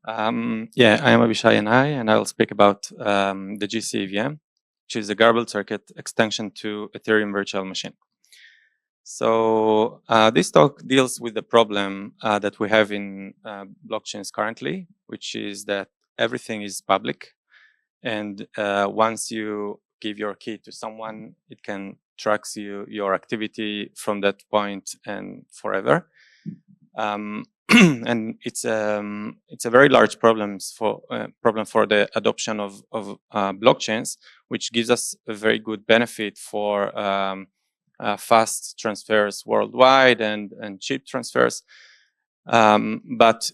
Yeah, I am Avishay Yanai, and I'll speak about the gcEVM, which is a garbled circuit extension to Ethereum Virtual Machine. So this talk deals with the problem that we have in blockchains currently, which is that everything is public. And once you give your key to someone, it can track your activity from that point and forever. And it's a very large problem for the adoption of blockchains, which gives us a very good benefit for fast transfers worldwide and cheap transfers. But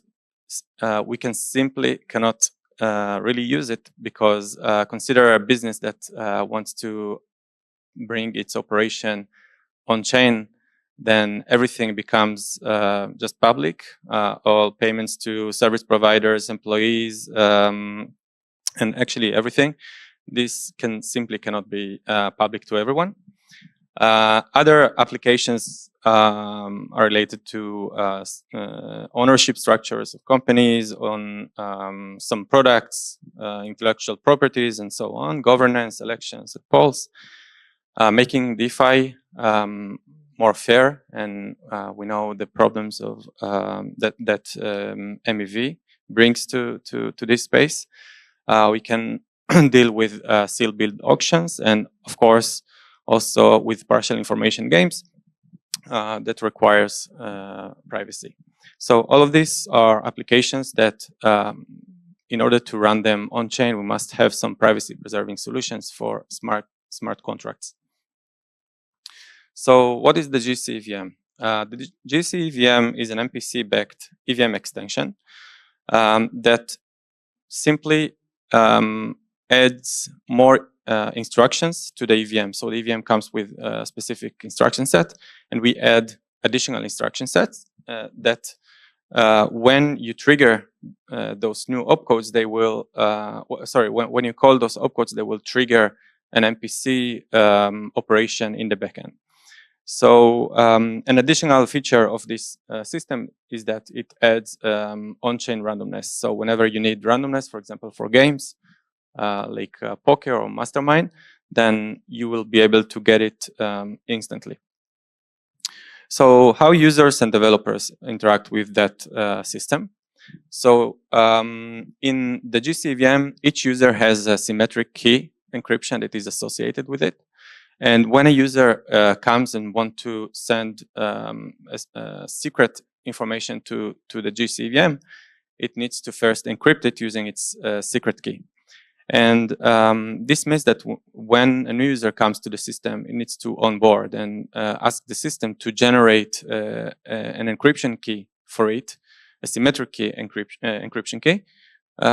we cannot really use it because consider a business that wants to bring its operation on chain, then everything becomes just public. All payments to service providers, employees, and actually everything. This cannot be public to everyone. Other applications are related to ownership structures of companies, on some products, intellectual properties, and so on, governance, elections, and polls, making DeFi more fair. And we know the problems of that MEV brings to this space. We can deal with seal build auctions, and of course also with partial information games that requires privacy. So all of these are applications that in order to run them on chain, we must have some privacy preserving solutions for smart contracts. So what is the gcEVM? The gcEVM is an MPC-backed EVM extension that simply adds more instructions to the EVM. So the EVM comes with a specific instruction set, and we add additional instruction sets that when you trigger those new opcodes, they will, when you call those opcodes, they will trigger an MPC operation in the backend. So an additional feature of this system is that it adds on-chain randomness. So whenever you need randomness, for example, for games like poker or mastermind, then you will be able to get it instantly. So how users and developers interact with that system? So in the gcEVM, each user has a symmetric key encryption that is associated with it. And when a user comes and wants to send secret information to the gcEVM, it needs to first encrypt it using its secret key. And this means that when a new user comes to the system, it needs to onboard and ask the system to generate an encryption key for it, a symmetric key encryption key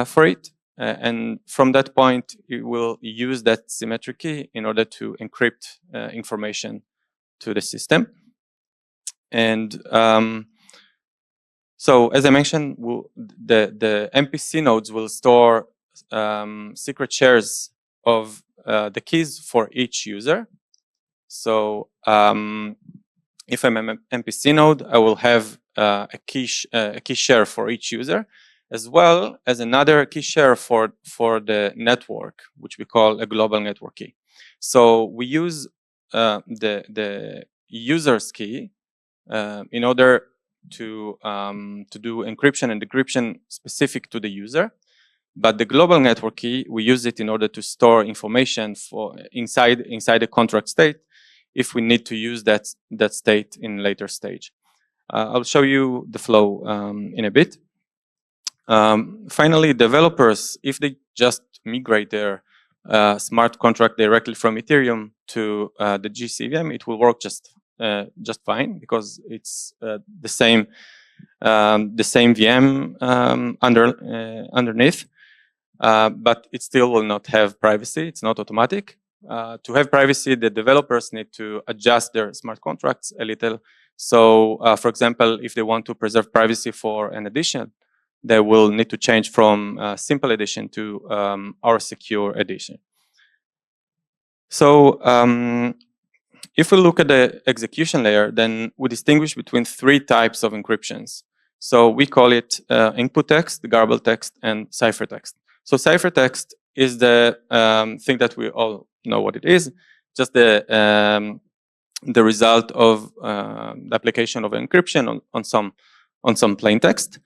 for it. And from that point, it will use that symmetric key in order to encrypt information to the system. And so, as I mentioned, the MPC nodes will store secret shares of the keys for each user. So, if I'm an MPC node, I will have a key share for each user, as well as another key share for the network, which we call a global network key. So we use the user's key in order to do encryption and decryption specific to the user. But the global network key, we use it in order to store information for inside a contract state if we need to use that state in later stage. I'll show you the flow in a bit. Finally, developers, if they just migrate their smart contract directly from Ethereum to the gcEVM, it will work just fine because it's the same VM underneath, but it still will not have privacy. It's not automatic. To have privacy, the developers need to adjust their smart contracts a little. So, for example, if they want to preserve privacy for an edition, they will need to change from simple edition to our secure edition. So if we look at the execution layer, then we distinguish between three types of encryptions. So we call it input text, garbled text, and ciphertext. So ciphertext is the thing that we all know what it is, just the result of the application of encryption on some plain text.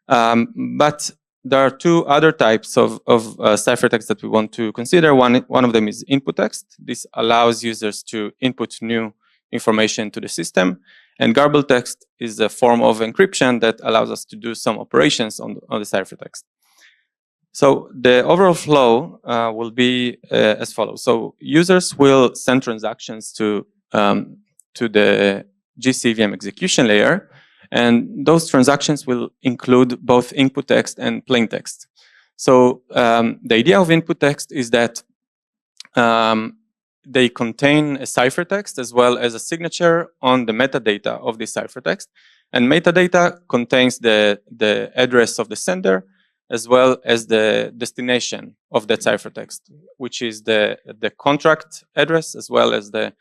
But there are two other types of ciphertext that we want to consider. One of them is input text. This allows users to input new information to the system. And garbled text is a form of encryption that allows us to do some operations on the ciphertext. So the overall flow will be as follows. So users will send transactions to the gcEVM execution layer, and those transactions will include both input text and plain text. So the idea of input text is that they contain a ciphertext as well as a signature on the metadata of the ciphertext. And metadata contains the address of the sender as well as the destination of that ciphertext, which is the contract address as well as the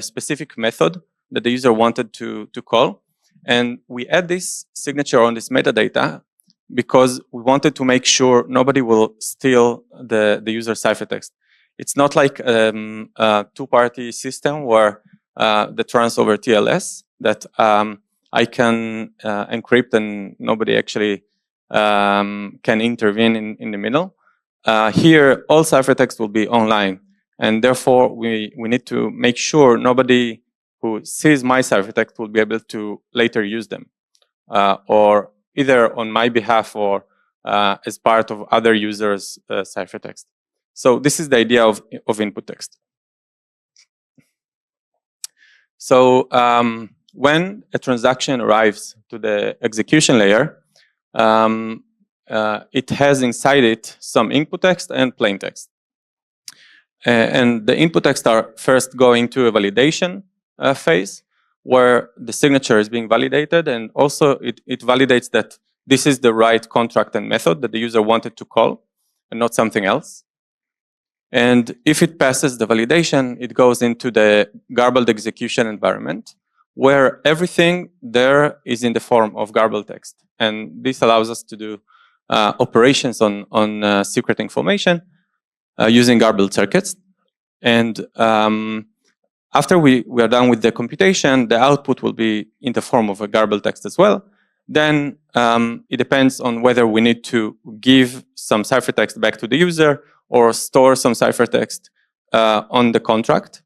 specific method that the user wanted to call. And we add this signature on this metadata because we wanted to make sure nobody will steal the user ciphertext. It's not like a two-party system where that runs over TLS that I can encrypt and nobody actually can intervene in the middle. Here, all ciphertext will be online, and therefore we need to make sure nobody who sees my ciphertext will be able to later use them, or either on my behalf or as part of other users' ciphertext. So this is the idea of input text. So when a transaction arrives to the execution layer, it has inside it some input text and plain text. And the input text are first going to a validation phase where the signature is being validated, and also it validates that this is the right contract and method that the user wanted to call and not something else. And if it passes the validation, it goes into the garbled execution environment where everything there is in the form of garbled text. And this allows us to do operations on secret information using garbled circuits. And after we are done with the computation, the output will be in the form of a garbled text as well. Then it depends on whether we need to give some ciphertext back to the user or store some ciphertext on the contract.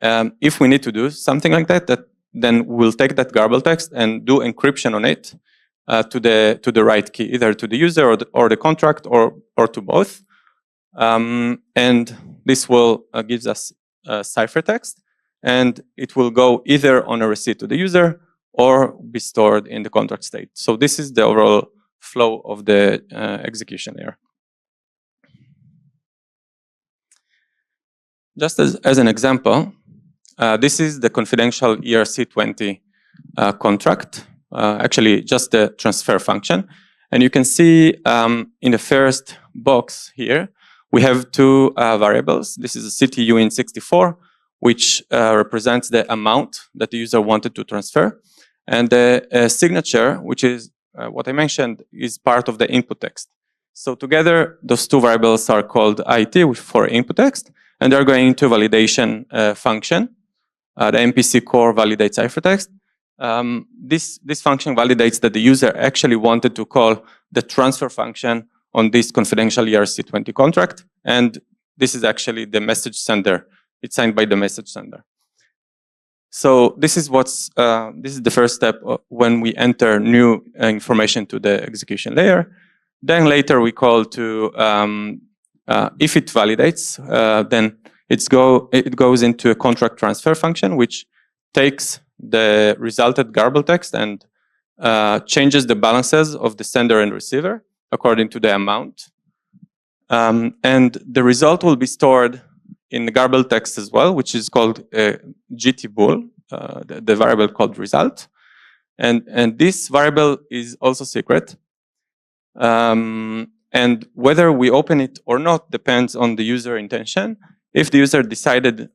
If we need to do something like that, then we'll take that garbled text and do encryption on it to the right key, either to the user or the contract or to both. And this will gives us ciphertext, and it will go either on a receipt to the user or be stored in the contract state. So this is the overall flow of the execution layer. Just as an example, this is the confidential ERC20 contract, actually just the transfer function. And you can see in the first box here, we have two variables. This is a CTUIN64, which represents the amount that the user wanted to transfer. And the signature, which is what I mentioned, is part of the input text. So together, those two variables are called IT for input text, and they're going into a validation function. The MPC core validates ciphertext. This function validates that the user actually wanted to call the transfer function on this confidential ERC20 contract, and this is actually the message sender. It's signed by the message sender. So this is the first step when we enter new information to the execution layer. Then later we call to if it validates, then it goes into a contract transfer function, which takes the resulted garbled text and changes the balances of the sender and receiver according to the amount. And the result will be stored in the garbled text as well, which is called GTBool, the variable called result. And this variable is also secret. And whether we open it or not depends on the user intention. If the user decided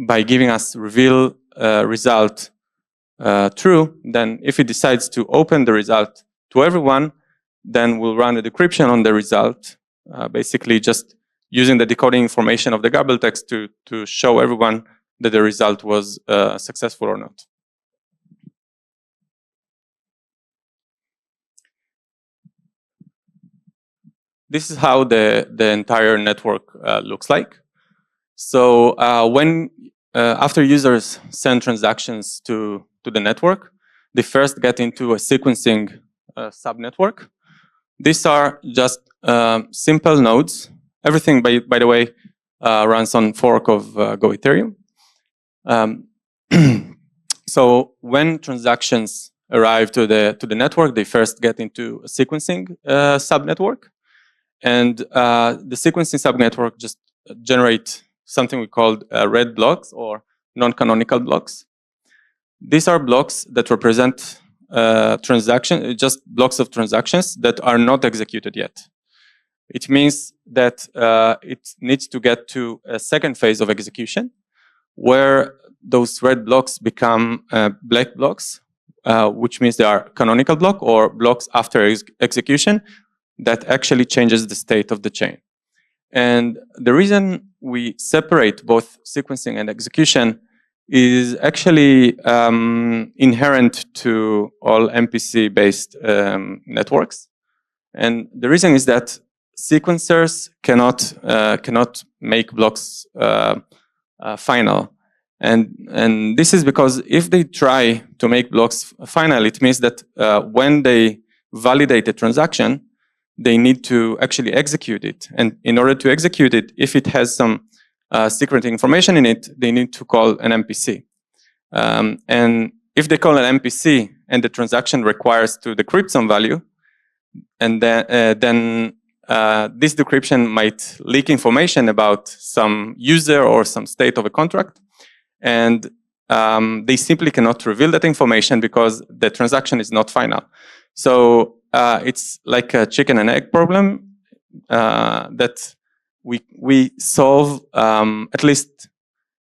by giving us reveal result true, then if it decides to open the result to everyone, then we'll run a decryption on the result, basically just using the decoding information of the garbled text to show everyone that the result was successful or not. This is how the entire network looks like. So after users send transactions to the network, they first get into a sequencing subnetwork. These are just simple nodes. Everything, by the way, runs on fork of Go Ethereum. So when transactions arrive to the network, they first get into a sequencing subnetwork, and the sequencing subnetwork just generate something we call red blocks or non-canonical blocks. These are blocks that represent just blocks of transactions that are not executed yet. It means that it needs to get to a second phase of execution, where those red blocks become black blocks, which means they are canonical block or blocks after execution that actually changes the state of the chain. And the reason we separate both sequencing and execution is actually inherent to all MPC-based networks. And the reason is that sequencers cannot make blocks final. And this is because if they try to make blocks final, it means that when they validate a transaction, they need to actually execute it. And in order to execute it, if it has some secret information in it, they need to call an MPC. And if they call an MPC and the transaction requires to decrypt some value, and then this decryption might leak information about some user or some state of a contract, and they simply cannot reveal that information because the transaction is not final. So it's like a chicken and egg problem that we solve, at least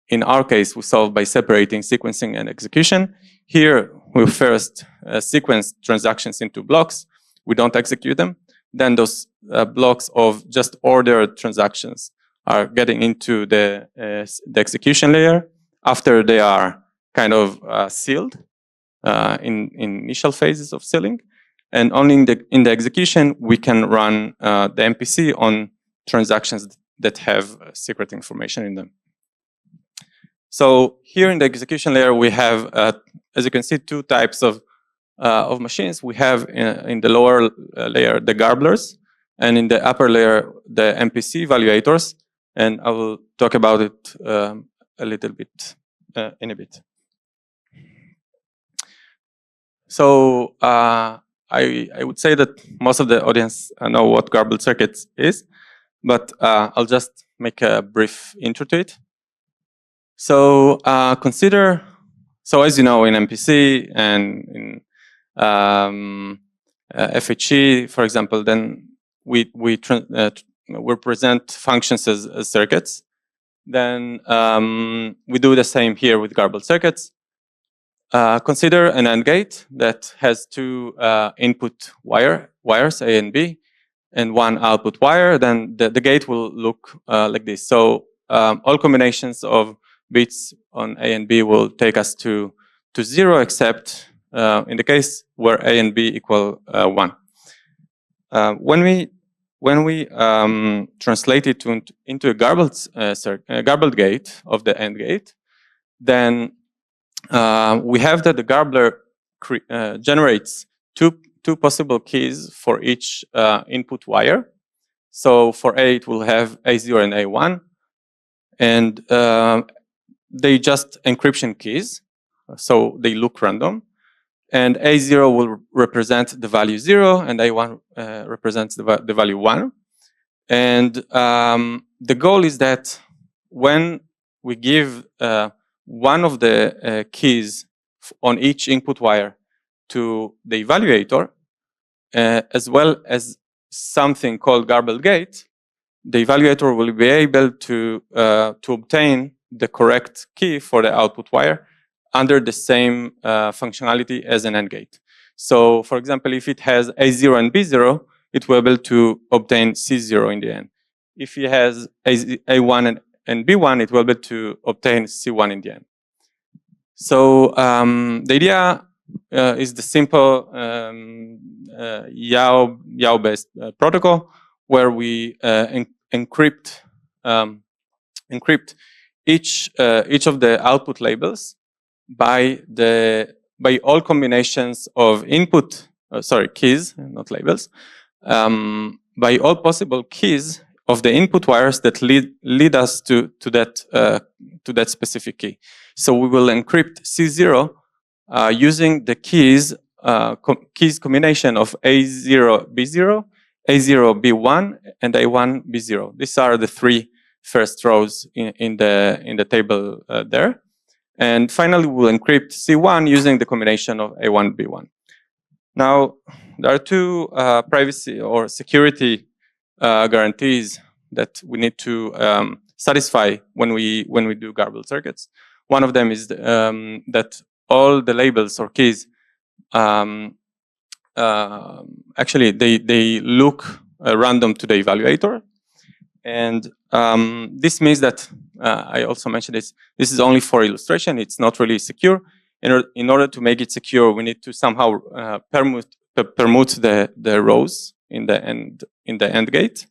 in our case, we solve by separating sequencing and execution. Here, we first sequence transactions into blocks. We don't execute them. Then those blocks of just ordered transactions are getting into the execution layer after they are kind of sealed in initial phases of sealing. And only in the execution, we can run the MPC on transactions that have secret information in them. So here in the execution layer, we have, as you can see, two types of machines. We have in the lower layer the garblers, and in the upper layer the MPC evaluators. And I will talk about it a little bit in a bit. So I would say that most of the audience know what garbled circuits is, but I'll just make a brief intro to it. So so as you know, in MPC and in FHE, for example, then we present functions as circuits. Then we do the same here with garbled circuits. Consider an AND gate that has two input wires, A and B, and one output wire. Then the gate will look like this. So all combinations of bits on A and B will take us to 0, except in the case where A and B equal 1. When we translate it into a garbled gate of the AND gate, then we have that the garbler generates two possible keys for each input wire. So for A, it will have A0 and A1, and they just encryption keys, so they look random. And A0 will represent the value 0, and A1 represents the value 1. And the goal is that when we give one of the keys on each input wire to the evaluator, as well as something called garbled gate, the evaluator will be able to obtain the correct key for the output wire under the same functionality as an AND gate. So, for example, if it has A0 and B0, it will be able to obtain C0 in the end. If it has A1 and B1, it will be able to obtain C1 in the end. So the idea is the simple YAO-based protocol where we encrypt each of the output labels by all combinations of keys, not labels, by all possible keys of the input wires that lead us to that specific key. So we will encrypt C0 using the keys combination of A0 B0, A0 B1, and A1 B0. These are the three first rows in the table there. And finally, we'll encrypt C1 using the combination of A1 B1. Now, there are two privacy or security guarantees that we need to satisfy when we do garbled circuits. One of them is that all the labels or keys actually they look random to the evaluator, and this means that I also mentioned this. This is only for illustration. It's not really secure. In order to make it secure, we need to somehow permute the rows in the AND gate.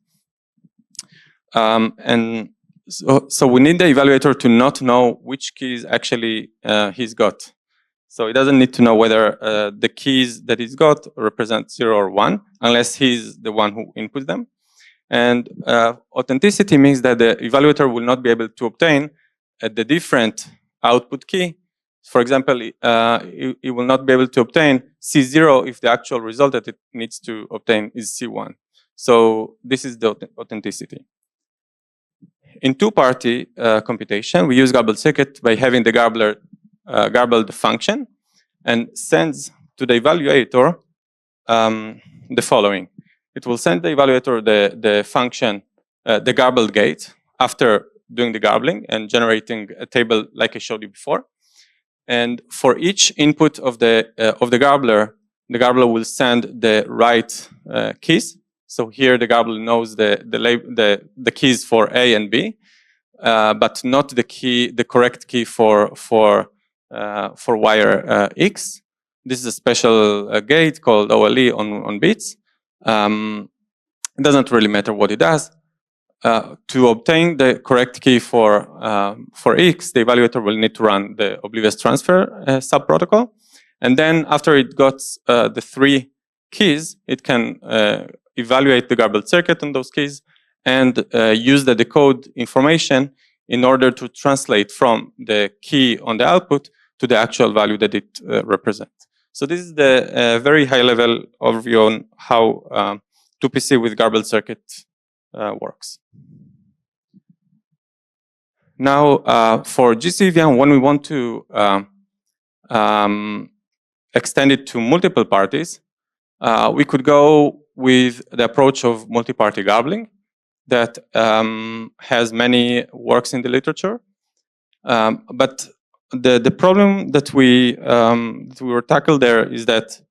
And so we need the evaluator to not know which keys actually he's got. So he doesn't need to know whether the keys that he's got represent 0 or 1, unless he's the one who inputs them. And authenticity means that the evaluator will not be able to obtain the different output key. For example, it will not be able to obtain C0 if the actual result that it needs to obtain is C1. So this is the authenticity. In two-party computation, we use garbled circuit by having the garbled function and sends to the evaluator the following. It will send the evaluator the function, the garbled gate, after doing the garbling and generating a table like I showed you before. And for each input of the garbler will send the right keys. So here the garbler knows the keys for A and B, but not the correct key for wire X. This is a special gate called OLE on bits. It doesn't really matter what it does. To obtain the correct key for X, the evaluator will need to run the oblivious transfer subprotocol, and then after it got the three keys, it can evaluate the garbled circuit on those keys and use the decode information in order to translate from the key on the output to the actual value that it represents. So this is the very high-level overview on how 2PC with garbled circuit works. Now, for gcEVM, when we want to extend it to multiple parties, we could go with the approach of multi-party garbling that has many works in the literature. But the problem that we were tackled there is that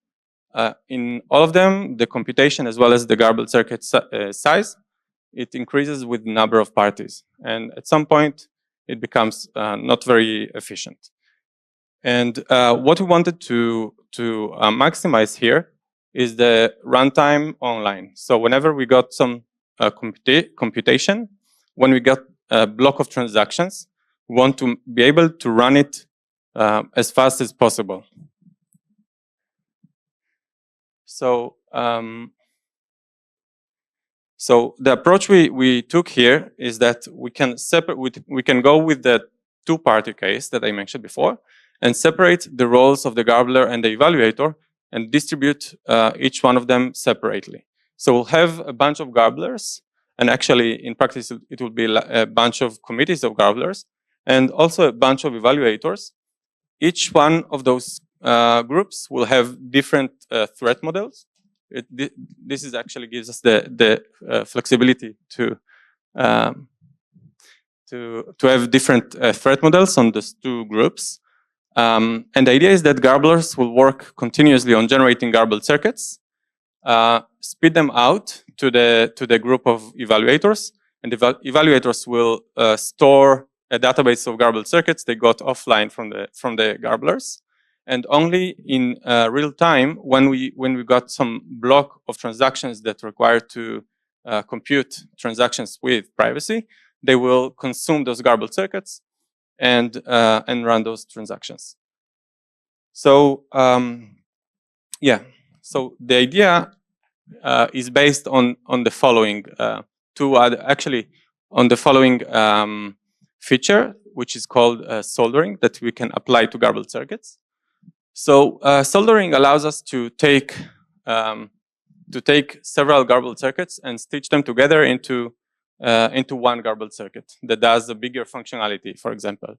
in all of them, the computation as well as the garbled circuit size, it increases with the number of parties. And at some point, it becomes not very efficient. And what we wanted to maximize here is the runtime online. So whenever we got some computation, when we got a block of transactions, we want to be able to run it as fast as possible. So, so the approach we took here is that we can go with the two-party case that I mentioned before and separate the roles of the garbler and the evaluator and distribute each one of them separately. So we'll have a bunch of garblers, and actually in practice it will be a bunch of committees of garblers and also a bunch of evaluators. Each one of those groups will have different threat models. This is actually gives us the flexibility to have different threat models on these two groups. And the idea is that garblers will work continuously on generating garbled circuits, spit them out to the group of evaluators, and the evaluators will store a database of garbled circuits they got offline from the garblers. And only in real time, when we got some block of transactions that require to compute transactions with privacy, they will consume those garbled circuits and run those transactions. So yeah, so the idea is based on the following on the following feature, which is called soldering, that we can apply to garbled circuits. So soldering allows us to take several garbled circuits and stitch them together into one garbled circuit that does a bigger functionality, for example.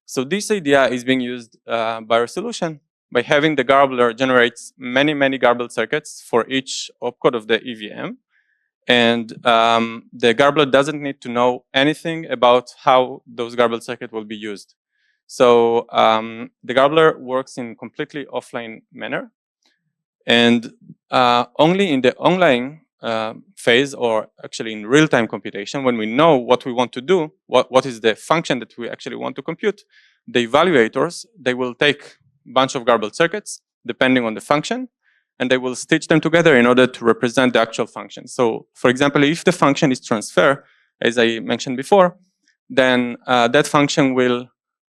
So this idea is being used by our solution by having the garbler generate many garbled circuits for each opcode of the EVM. And the garbler doesn't need to know anything about how those garbled circuits will be used. So the garbler works in completely offline manner, and only in the online phase, or actually in real-time computation, when we know what we want to do, what is the function that we actually want to compute, the evaluators, they will take a bunch of garbled circuits depending on the function, and they will stitch them together in order to represent the actual function. So for example, if the function is transfer, as I mentioned before, then that function will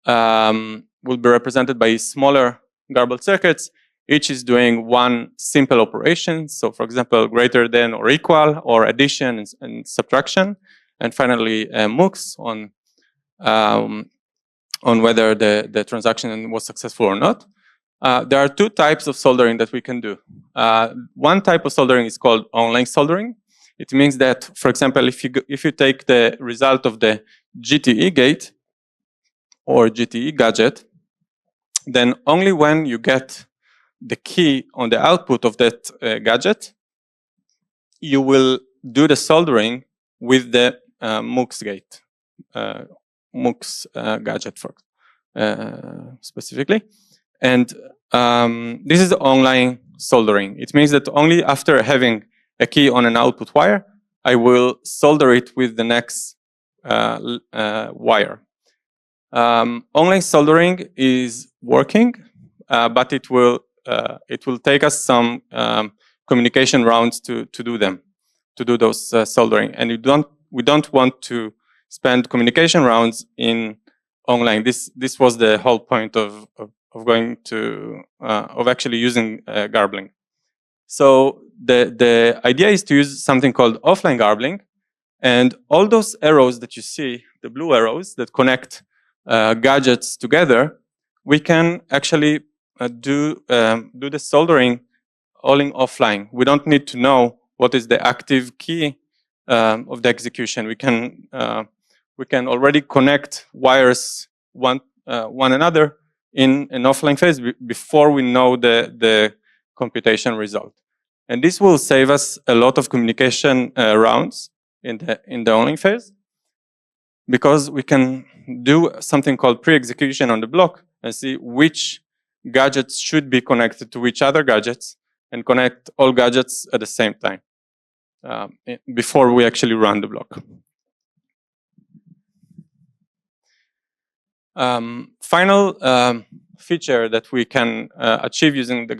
be represented by smaller garbled circuits. Each is doing one simple operation. So for example, greater than or equal, or addition and subtraction. And finally, MOOCs on whether the transaction was successful or not. There are two types of soldering that we can do. One type of soldering is called online soldering. It means that, for example, if you take the result of the GTE gate or GTE gadget, then only when you get the key on the output of that gadget, you will do the soldering with the MOOCs gate, MOOCs gadget specifically. And this is online soldering. It means that only after having a key on an output wire, I will solder it with the next wire. Online soldering is working, but it will take us some communication rounds to do those soldering, and we don't want to spend communication rounds in online. This was the whole point of going to of actually using garbling. So the idea is to use something called offline garbling, and all those arrows that you see, the blue arrows that connect gadgets together, we can actually do the soldering all in offline. We don't need to know what is the active key of the execution. We can already connect wires one another in an offline phase before we know the computation result. And this will save us a lot of communication rounds in the online phase, because we can do something called pre-execution on the block and see which gadgets should be connected to which other gadgets, and connect all gadgets at the same time before we actually run the block. Final feature that we can achieve using the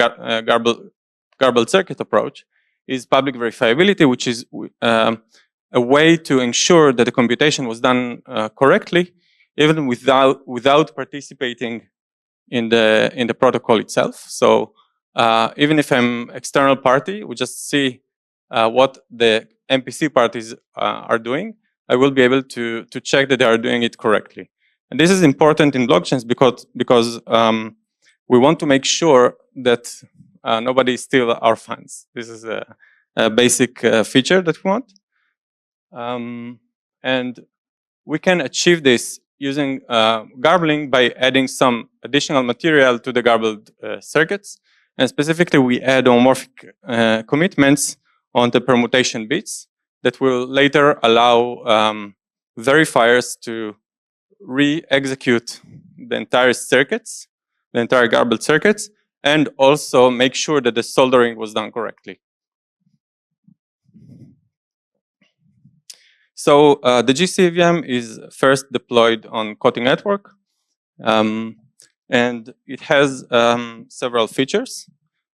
garbled circuit approach is public verifiability, which is a way to ensure that the computation was done correctly, even without participating in the protocol itself. So even if I'm external party, we just see what the MPC parties are doing, I will be able to check that they are doing it correctly. And this is important in blockchains because we want to make sure that nobody steals our funds. This is a basic feature that we want. And we can achieve this using garbling by adding some additional material to the garbled circuits. And specifically, we add homomorphic commitments on the permutation bits that will later allow verifiers to re-execute the entire circuits the entire garbled circuits, and also make sure that the soldering was done correctly. So the gcEVM is first deployed on Kotlin network, and it has several features.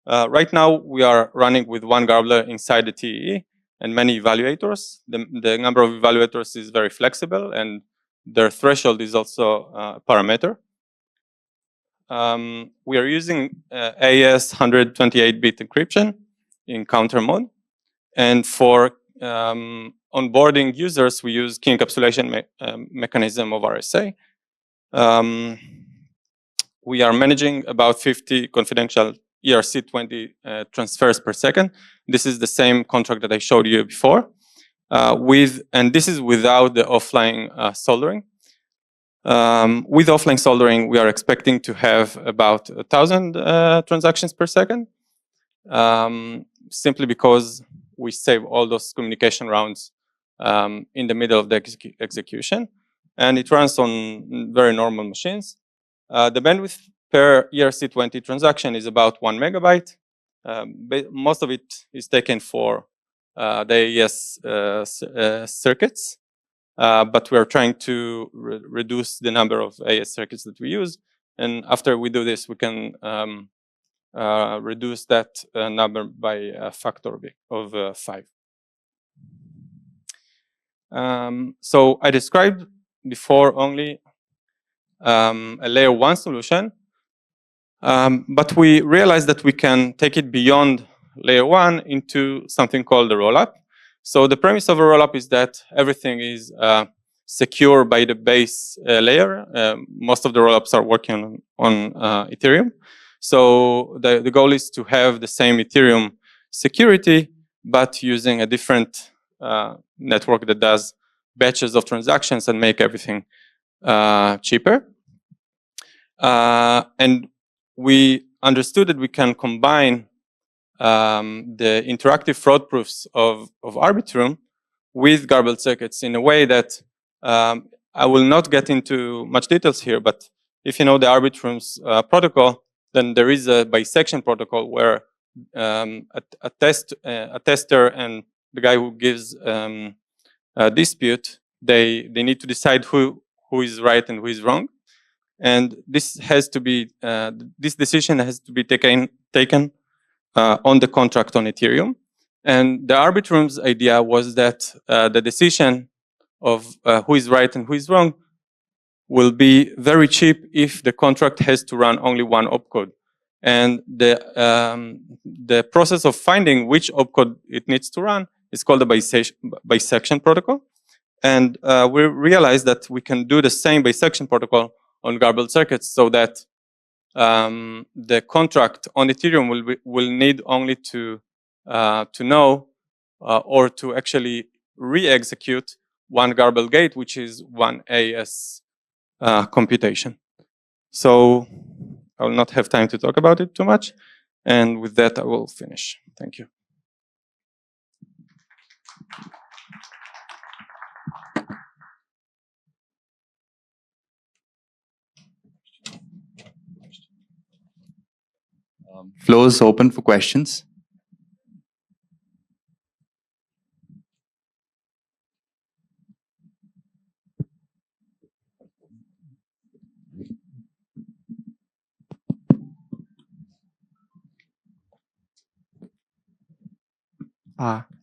Right now, we are running with one garbler inside the TEE and many evaluators. The number of evaluators is very flexible, and their threshold is also a parameter. We are using AES 128-bit encryption in counter mode. And for onboarding users, we use key encapsulation mechanism of RSA. We are managing about 50 confidential ERC20 transfers per second. This is the same contract that I showed you before. And this is without the offline soldering. With offline soldering, we are expecting to have about 1,000 transactions per second, simply because we save all those communication rounds in the middle of the execution. And it runs on very normal machines. The bandwidth per ERC20 transaction is about 1 megabyte. Most of it is taken for the AES circuits. But we are trying to reduce the number of AES circuits that we use. And after we do this, we can reduce that number by a factor of 5. So I described before only a layer 1 solution, but we realized that we can take it beyond layer 1 into something called a rollup. So the premise of a rollup is that everything is secure by the base layer. Most of the rollups are working on Ethereum. So the goal is to have the same Ethereum security, but using a different network that does batches of transactions and make everything cheaper. And we understood that we can combine the interactive fraud proofs of Arbitrum with garbled circuits in a way that I will not get into much details here, but if you know the Arbitrum's protocol, then there is a bisection protocol where a tester and the guy who gives a dispute, they need to decide who is right and who is wrong. And this has to be this decision has to be taken on the contract on Ethereum. And the Arbitrum's idea was that the decision of who is right and who is wrong will be very cheap if the contract has to run only one opcode. And the process of finding which opcode it needs to run is called the bisection protocol. And we realized that we can do the same bisection protocol on garbled circuits, so that the contract on Ethereum will need only to know or to actually re-execute one garbled gate, which is one AES computation. So I will not have time to talk about it too much. And with that, I will finish. Thank you. Floor is open for questions.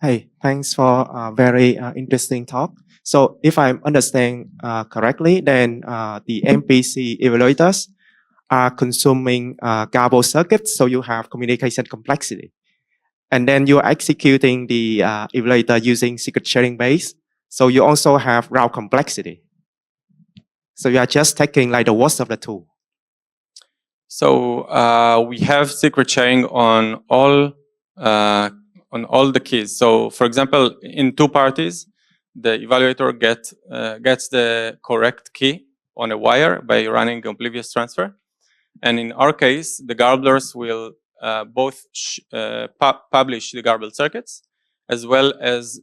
Hey, thanks for a very interesting talk. So if I understand correctly, then the MPC evaluators are consuming garbled circuits, so you have communication complexity. And then you're executing the evaluator using secret sharing base, so you also have route complexity. So you are just taking like the worst of the two. So we have secret sharing on all the keys. So for example, in two parties, the evaluator gets the correct key on a wire by running oblivious transfer. And in our case, the garblers will both publish the garbled circuits, as well as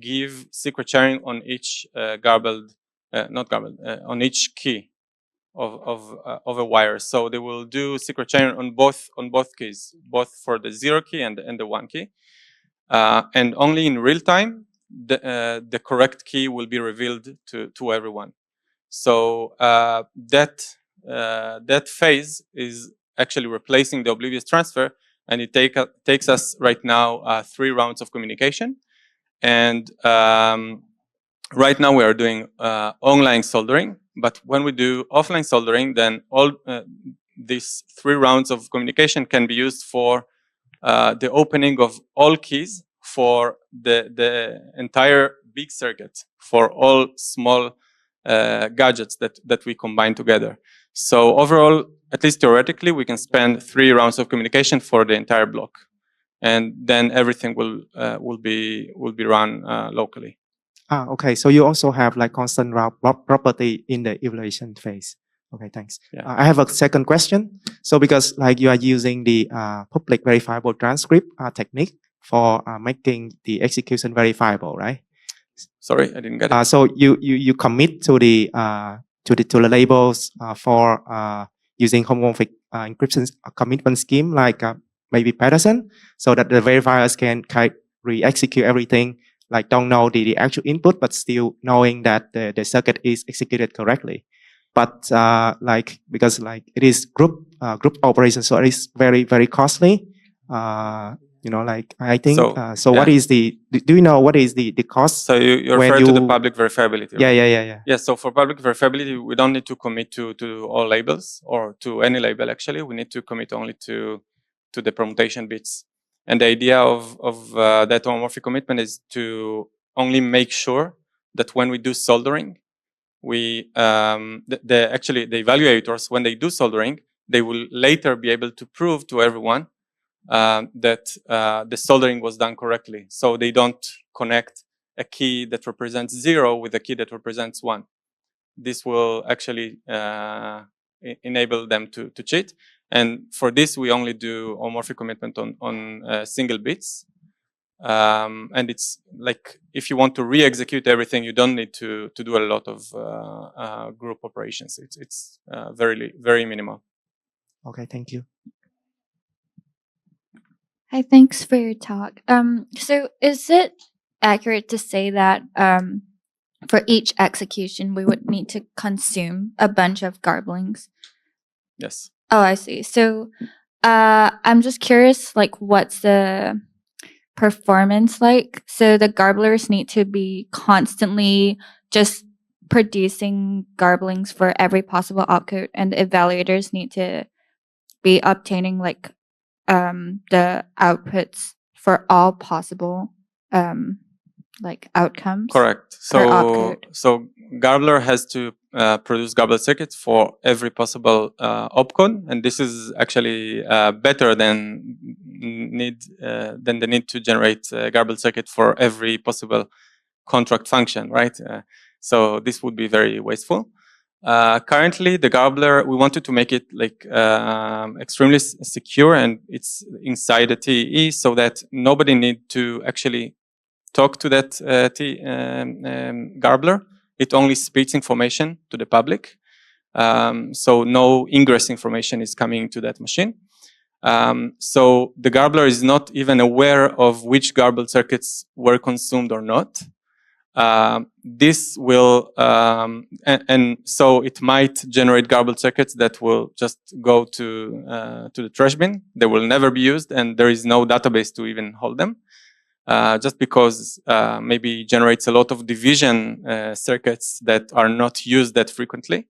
give secret sharing on each on each key. of a wire. So they will do secret sharing on both keys, both for the 0 key and the 1 key. And only in real time, the correct key will be revealed to everyone. So that phase is actually replacing the oblivious transfer, and it takes us right now 3 rounds of communication. And right now we are doing online soldering, but when we do offline soldering, then all these 3 rounds of communication can be used for the opening of all keys for the entire big circuit, for all small gadgets that we combine together. So overall, at least theoretically, we can spend 3 rounds of communication for the entire block, and then everything will be run locally. Okay. So you also have like constant route property in the evaluation phase. Okay, thanks. Yeah. I have a second question. So because like you are using the public verifiable transcript technique for making the execution verifiable, right? Sorry, I didn't get it. So you commit to the labels for using homomorphic encryption commitment scheme like maybe Patterson, so that the verifiers can re-execute everything, like don't know the actual input, but still knowing that the circuit is executed correctly. But like because like it is group operation, so it is very, very costly. You know, like I think. So yeah. What is the? Do you know what is the cost? So you refer to the public verifiability. Yeah, right? yeah. Yeah. So for public verifiability, we don't need to commit to all labels or to any label. Actually, we need to commit only to the permutation bits. And the idea of that homomorphic commitment is to only make sure that when we do soldering, we actually the evaluators, when they do soldering, they will later be able to prove to everyone that the soldering was done correctly. So they don't connect a key that represents 0 with a key that represents 1. This will actually enable them to cheat. And for this, we only do homomorphic commitment on single bits. And it's like if you want to re-execute everything, you don't need to do a lot of group operations. It's very, very minimal. Okay, thank you. Hi, thanks for your talk. So is it accurate to say that for each execution, we would need to consume a bunch of garblings? Yes. Oh, I see. So I'm just curious, like, what's the performance like? So the garblers need to be constantly just producing garblings for every possible opcode, and the evaluators need to be obtaining like the outputs for all possible like outcomes. Correct. So Garbler has to produce garbled circuits for every possible opcode, and this is actually better than the need to generate a garbled circuit for every possible contract function, right? So this would be very wasteful. Currently, the Garbler, we wanted to make it like extremely secure, and it's inside the TEE, so that nobody need to actually talk to that Garbler. It only spits information to the public, so no ingress information is coming to that machine. So the Garbler is not even aware of which garbled circuits were consumed or not. This will, and so it might generate garbled circuits that will just go to the trash bin. They will never be used, and there is no database to even hold them. Just because maybe it generates a lot of division circuits that are not used that frequently.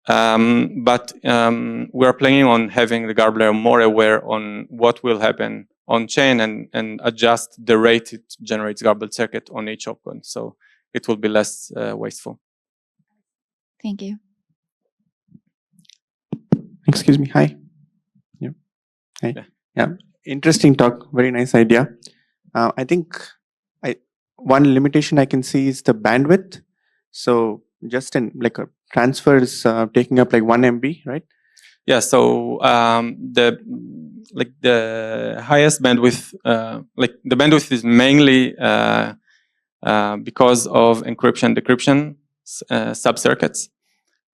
But we are planning on having the Garbler more aware on what will happen on chain and adjust the rate it generates garbled circuit on each opcode, so it will be less wasteful. Thank you. Excuse me. Hi. Yeah. Hi. Yeah. Interesting talk. Very nice idea. I think one limitation I can see is the bandwidth. So just in like a transfer is taking up like 1 MB, right? Yeah. So the highest bandwidth, like the bandwidth is mainly because of encryption decryption subcircuits.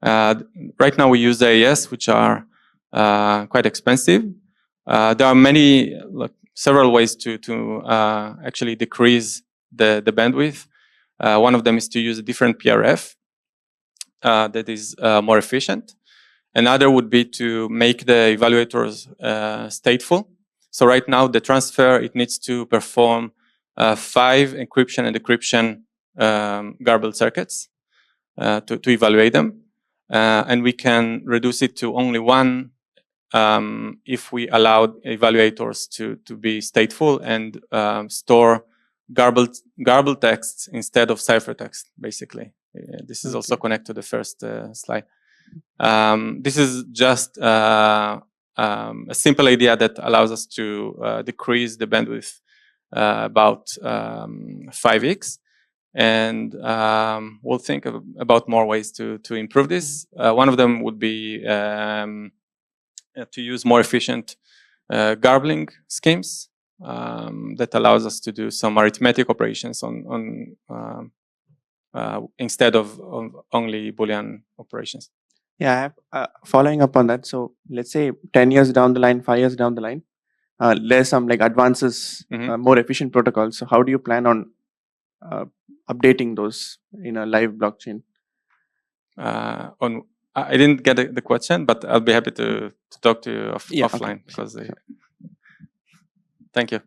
Right now we use AES, which are quite expensive. There are many, several ways to actually decrease the bandwidth. One of them is to use a different PRF that is more efficient. Another would be to make the evaluators stateful. So right now the transfer, it needs to perform 5 encryption and decryption garbled circuits to evaluate them. And we can reduce it to only 1 if we allow evaluators to be stateful and store garbled text instead of ciphertext, basically. This is also connected to the first slide. This is just a simple idea that allows us to decrease the bandwidth about 5x. And we'll think about more ways to improve this. One of them would be to use more efficient garbling schemes that allows us to do some arithmetic operations on instead of only Boolean operations. Yeah, following up on that. So let's say 10 years down the line, 5 years down the line, there's some like advances, more efficient protocols. So how do you plan on updating those in a live blockchain? I didn't get the question, but I'll be happy to talk to you offline. Because thank you.